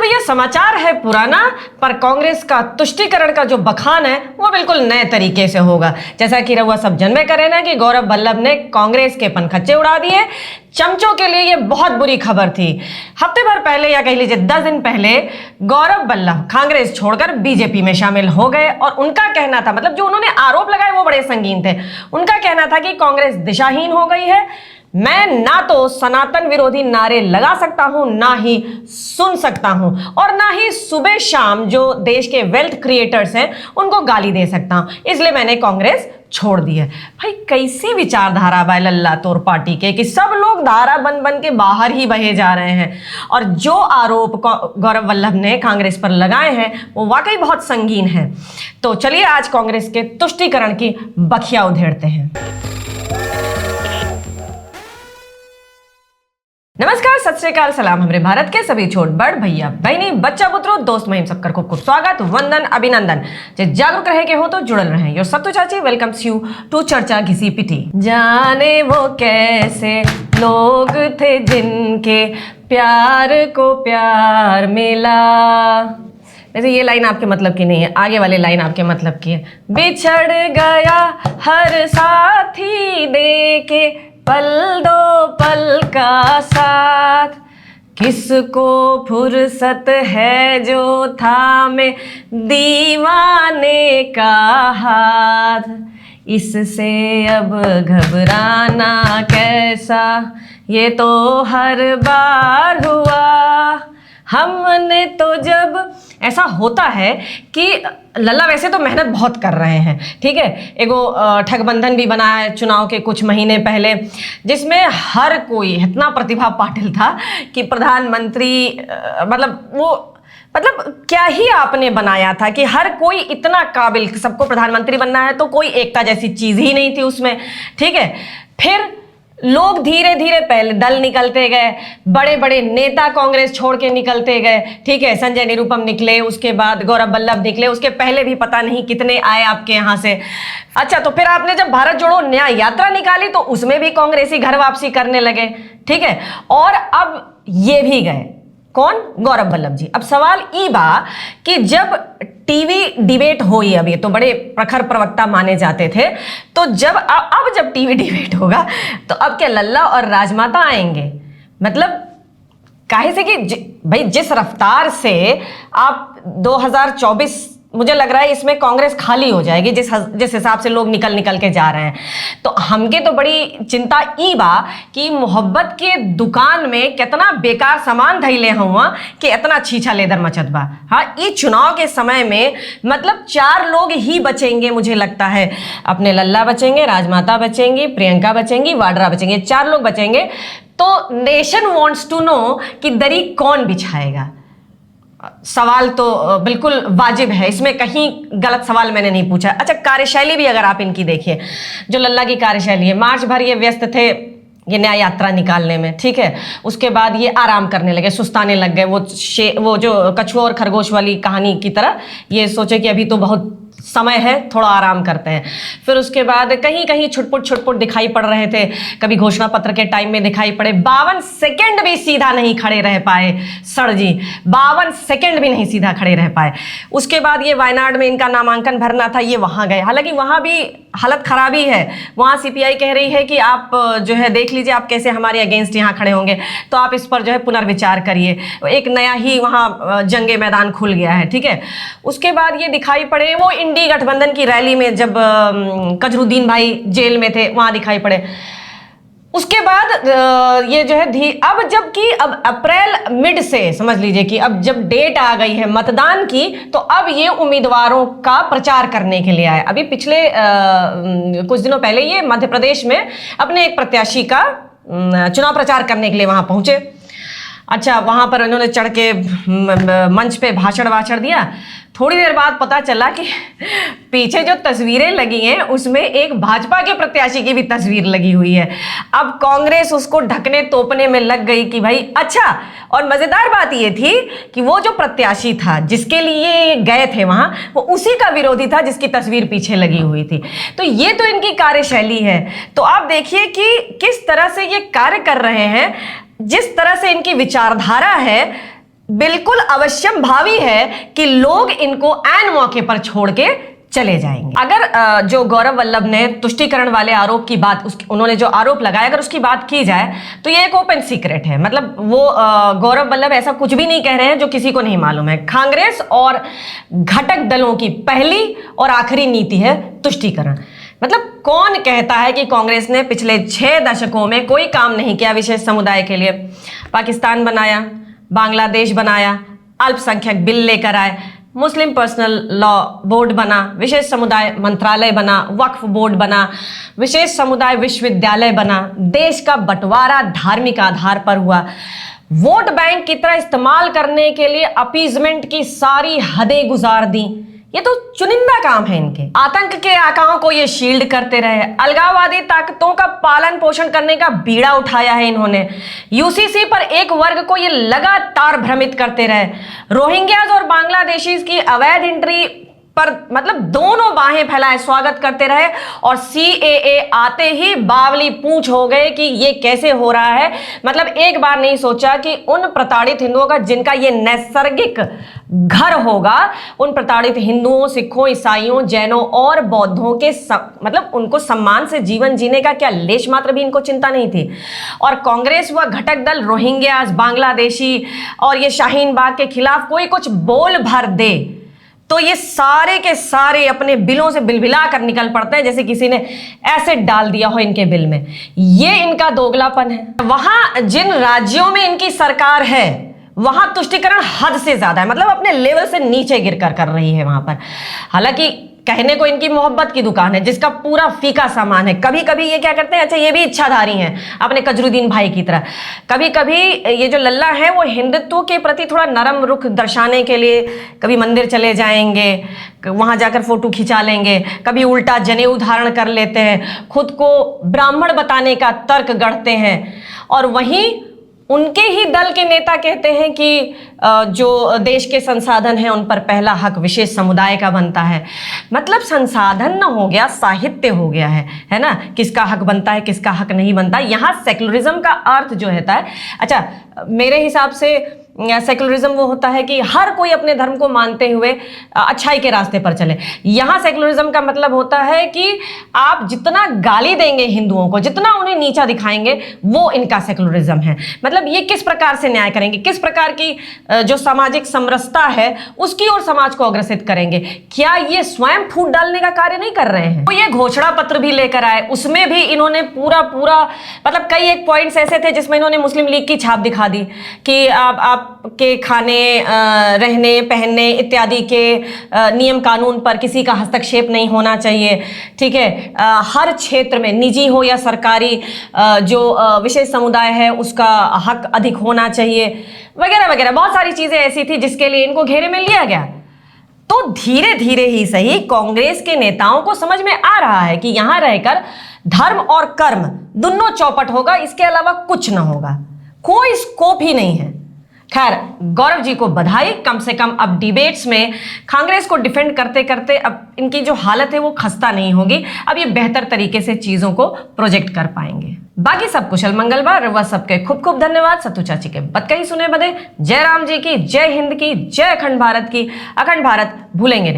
ये समाचार है पुराना, पर कांग्रेस का तुष्टीकरण का जो बखान है वो बिल्कुल नए तरीके से होगा। जैसा कि रउआ सब जनबे करे ना कि गौरव वल्लभ ने कांग्रेस के पनखच्चे उड़ा दिए। चमचों के लिए ये बहुत बुरी खबर थी। हफ्ते भर पहले या कह लीजिए 10 दिन पहले गौरव वल्लभ कांग्रेस छोड़कर बीजेपी में शामिल हो गए और उनका कहना था, मतलब जो उन्होंने आरोप लगाए वो बड़े संगीन थे। उनका कहना था कि कांग्रेस दिशाहीन हो गई है, मैं ना तो सनातन विरोधी नारे लगा सकता हूं, ना ही सुन सकता हूं, और ना ही सुबह शाम जो देश के वेल्थ क्रिएटर्स हैं उनको गाली दे सकता हूं, इसलिए मैंने कांग्रेस छोड़ दी है। भाई कैसी विचारधारा बा लल्ला तोर पार्टी के कि सब लोग धारा बन बन के बाहर ही बहे जा रहे हैं। और जो आरोप गौरव वल्लभ ने कांग्रेस पर लगाए हैं वो वाकई बहुत संगीन है। तो चलिए आज कांग्रेस के तुष्टीकरण की बखिया उधेड़ते हैं। नमस्कार, सत श्री अकाल, सलाम हमरे भारत के सभी छोट बड़ भैया बहनी बच्चा बुतरो दोस्त महिम सबकर खूब खूब स्वागत, वंदन, अभिनंदन। जे जागरूक रहे के हो तो जुड़ल रहे। योर सत्तू चाची वेलकम्स यू टू चर्चा घिसी पिटी। जाने वो कैसे लोग थे जिनके प्यार को प्यार मिला। वैसे ये लाइन आपके मतलब की नहीं है, आगे वाली लाइन आपके मतलब की है। बिछड़ गया हर साथी देके पल दो पल का साथ, किसको फुर्सत है जो थामे दीवाने का हाथ, इससे अब घबराना कैसा, ये तो हर बार हुआ। हमने तो जब ऐसा होता है कि लल्ला वैसे तो मेहनत बहुत कर रहे हैं, ठीक है। एगो ठगबंधन भी बना है चुनाव के कुछ महीने पहले, जिसमें हर कोई इतना प्रतिभा पाटिल था कि प्रधानमंत्री मतलब क्या ही आपने बनाया था कि हर कोई इतना काबिल, सबको प्रधानमंत्री बनना है तो कोई एकता जैसी चीज ही नहीं थी उसमें, ठीक है। फिर लोग धीरे धीरे पहले दल निकलते गए, बड़े बड़े नेता कांग्रेस छोड़ के निकलते गए, ठीक है। संजय निरुपम निकले, उसके बाद गौरव वल्लभ निकले, उसके पहले भी पता नहीं कितने आए आपके यहाँ से। अच्छा, तो फिर आपने जब भारत जोड़ो न्याय यात्रा निकाली तो उसमें भी कांग्रेसी घर वापसी करने लगे, ठीक है। और अब ये भी गए, कौन? गौरव वल्लभ जी। अब सवाल ई बा कि जब टीवी डिबेट हुई, अब ये तो बड़े प्रखर प्रवक्ता माने जाते थे, तो अब जब टीवी डिबेट होगा तो अब क्या लल्ला और राजमाता आएंगे? मतलब काहे से कि भाई जिस रफ्तार से आप 2024, मुझे लग रहा है इसमें कांग्रेस खाली हो जाएगी जिस हिसाब से लोग निकल के जा रहे हैं। तो हमके तो बड़ी चिंता ई बा कि मोहब्बत के दुकान में कितना बेकार सामान धैले हुआ कि इतना छीछा लेदर मचत बा। हाँ, ये चुनाव के समय में मतलब 4 लोग ही बचेंगे, मुझे लगता है। अपने लल्ला बचेंगे, राजमाता बचेंगी, प्रियंका बचेंगी, वाड्रा बचेंगे, 4 लोग बचेंगे। तो नेशन वॉन्ट्स टू नो कि दरी कौन बिछाएगा। सवाल तो बिल्कुल वाजिब है, इसमें कहीं गलत सवाल मैंने नहीं पूछा। अच्छा, कार्यशैली भी अगर आप इनकी देखिए, जो लल्ला की कार्यशैली है, मार्च भर ये व्यस्त थे ये न्याय यात्रा निकालने में, ठीक है। उसके बाद ये आराम करने लगे, सुस्ताने लग गए, वो जो कछुआ और खरगोश वाली कहानी की तरह ये सोचे कि अभी तो बहुत समय है, थोड़ा आराम करते हैं। फिर उसके बाद कहीं कहीं छुटपुट दिखाई पड़ रहे थे, कभी घोषणा पत्र के टाइम में दिखाई पड़े। 52 सेकंड भी सीधा नहीं खड़े रह पाए सर जी, 52 सेकंड भी नहीं सीधा खड़े रह पाए। उसके बाद ये वायनाड में इनका नामांकन भरना था, ये वहां गए, हालांकि वहां भी हालत खराबी है। वहां सीपीआई कह रही है कि आप जो है देख लीजिए आप कैसे हमारे अगेंस्ट यहाँ खड़े होंगे, तो आप इस पर जो है पुनर्विचार करिए। एक नया ही वहां जंगे मैदान खुल गया है, ठीक है। उसके बाद ये दिखाई पड़े वो इंडी गठबंधन की रैली में, जब कजरुद्दीन भाई जेल में थे, वहां दिखाई पड़े। उसके बाद ये जो है अब जबकि अब अप्रैल मिड से समझ लीजिए कि अब जब डेट आ गई है मतदान की, तो अब ये उम्मीदवारों का प्रचार करने के लिए आए। अभी पिछले कुछ दिनों पहले ये मध्य प्रदेश में अपने एक प्रत्याशी का चुनाव प्रचार करने के लिए वहां पहुंचे। अच्छा, वहां पर उन्होंने चढ़ के मंच पे भाषण दिया। थोड़ी देर बाद पता चला कि पीछे जो तस्वीरें लगी हैं उसमें एक भाजपा के प्रत्याशी की भी तस्वीर लगी हुई है। अब कांग्रेस उसको ढकने तोपने में लग गई कि भाई अच्छा। और मजेदार बात ये थी कि वो जो प्रत्याशी था जिसके लिए गए थे वहां, वो उसी का विरोधी था जिसकी तस्वीर पीछे लगी हुई थी। तो ये तो इनकी कार्यशैली है। तो आप देखिए कि किस तरह से ये कार्य कर रहे हैं, जिस तरह से इनकी विचारधारा है। बिल्कुल अवश्यम भावी है कि लोग इनको ऐन मौके पर छोड़ के चले जाएंगे। अगर जो गौरव वल्लभ ने तुष्टीकरण वाले आरोप की बात, उन्होंने जो आरोप लगाया, अगर उसकी बात की जाए तो ये एक ओपन सीक्रेट है। मतलब वो गौरव वल्लभ ऐसा कुछ भी नहीं कह रहे हैं जो किसी को नहीं मालूम है। कांग्रेस और घटक दलों की पहली और आखिरी नीति है तुष्टीकरण। मतलब कौन कहता है कि कांग्रेस ने पिछले 6 दशकों में कोई काम नहीं किया विशेष समुदाय के लिए? पाकिस्तान बनाया, बांग्लादेश बनाया, अल्पसंख्यक बिल लेकर आए, मुस्लिम पर्सनल लॉ बोर्ड बना, विशेष समुदाय मंत्रालय बना, वक्फ बोर्ड बना, विशेष समुदाय विश्वविद्यालय बना, देश का बंटवारा धार्मिक आधार पर हुआ, वोट बैंक की तरह इस्तेमाल करने के लिए अपीजमेंट की सारी हदें गुजार दी। ये तो चुनिंदा काम है इनके। आतंक के आकाओं को ये शील्ड करते रहे, अलगाववादी ताकतों का पालन पोषण करने का बीड़ा उठाया है इन्होंने, यूसीसी पर एक वर्ग को ये लगातार भ्रमित करते रहे, रोहिंग्याज और बांग्लादेशीज की अवैध एंट्री पर मतलब दोनों बाहें फैलाए स्वागत करते रहे, और सीएए आते ही बावली पूंछ हो गए कि ये कैसे हो रहा है। मतलब एक बार नहीं सोचा कि उन प्रताड़ित हिंदुओं का, जिनका ये नैसर्गिक घर होगा, उन प्रताड़ित हिंदुओं, सिखों, ईसाइयों, जैनों और बौद्धों के मतलब उनको सम्मान से जीवन जीने का क्या लेश मात्र भी इनको चिंता नहीं थी। और कांग्रेस व घटक दल रोहिंग्याज, बांग्लादेशी और ये शाहीन बाग के खिलाफ कोई कुछ बोल भर दे तो ये सारे के सारे अपने बिलों से बिलबिला कर निकल पड़ते हैं, जैसे किसी ने एसिड डाल दिया हो इनके बिल में। ये इनका दोगलापन है। वहां जिन राज्यों में इनकी सरकार है वहां तुष्टीकरण हद से ज्यादा है, मतलब अपने लेवल से नीचे गिरकर कर रही है वहां पर। हालांकि कहने को इनकी मोहब्बत की दुकान है जिसका पूरा फीका सामान है। कभी कभी ये क्या करते हैं, अच्छा ये भी इच्छाधारी हैं अपने कजरुद्दीन भाई की तरह। कभी कभी ये जो लल्ला है वो हिंदुत्व के प्रति थोड़ा नरम रुख दर्शाने के लिए कभी मंदिर चले जाएंगे, वहां जाकर फोटो खिंचा लेंगे, कभी उल्टा जनेऊ धारण कर लेते हैं, खुद को ब्राह्मण बताने का तर्क गढ़ते हैं, और वहीं उनके ही दल के नेता कहते हैं कि जो देश के संसाधन हैं उन पर पहला हक विशेष समुदाय का बनता है। मतलब संसाधन न हो गया, साहित्य हो गया है ना, किसका हक बनता है किसका हक नहीं बनता। यहाँ सेक्युलरिज्म का अर्थ जो होता है, अच्छा मेरे हिसाब से सेक्युलरिज्म वो होता है कि हर कोई अपने धर्म को मानते हुए अच्छाई के रास्ते पर चले। यहाँ सेक्युलरिज्म का मतलब होता है कि आप जितना गाली देंगे हिंदुओं को, जितना उन्हें नीचा दिखाएंगे, वो इनका सेक्युलरिज्म है। मतलब ये किस प्रकार से न्याय करेंगे, किस प्रकार की जो सामाजिक समरसता है उसकी ओर समाज को अग्रसित करेंगे। क्या ये स्वयं फूट डालने का कार्य नहीं कर रहे हैं? तो ये घोषणा पत्र भी लेकर आए, उसमें भी इन्होंने पूरा मतलब कई एक पॉइंट्स ऐसे थे जिसमें इन्होंने मुस्लिम लीग की छाप दिखा दी कि आप के खाने, रहने, पहनने इत्यादि के नियम कानून पर किसी का हस्तक्षेप नहीं होना चाहिए। ठीक है, हर क्षेत्र में निजी हो या सरकारी जो विशेष समुदाय है उसका हक अधिक होना चाहिए, वगैरह वगैरह। बहुत सारी चीजें ऐसी थी जिसके लिए इनको घेरे में लिया गया। तो धीरे धीरे ही सही कांग्रेस के नेताओं को समझ में आ रहा है कि यहां रहकर धर्म और कर्म दोनों चौपट होगा, इसके अलावा कुछ ना होगा, कोई स्कोप ही नहीं है। खैर, गौरव जी को बधाई, कम से कम अब डिबेट्स में कांग्रेस को डिफेंड करते करते अब इनकी जो हालत है वो खस्ता नहीं होगी। अब ये बेहतर तरीके से चीजों को प्रोजेक्ट कर पाएंगे। बाकी सब कुशल मंगलवार, वह सबके खूब खूब धन्यवाद। सत्तू चाची के बतकही सुने बदे। जय राम जी की, जय हिंद की, जय अखंड भारत की। अखंड भारत भूलेंगे नहीं।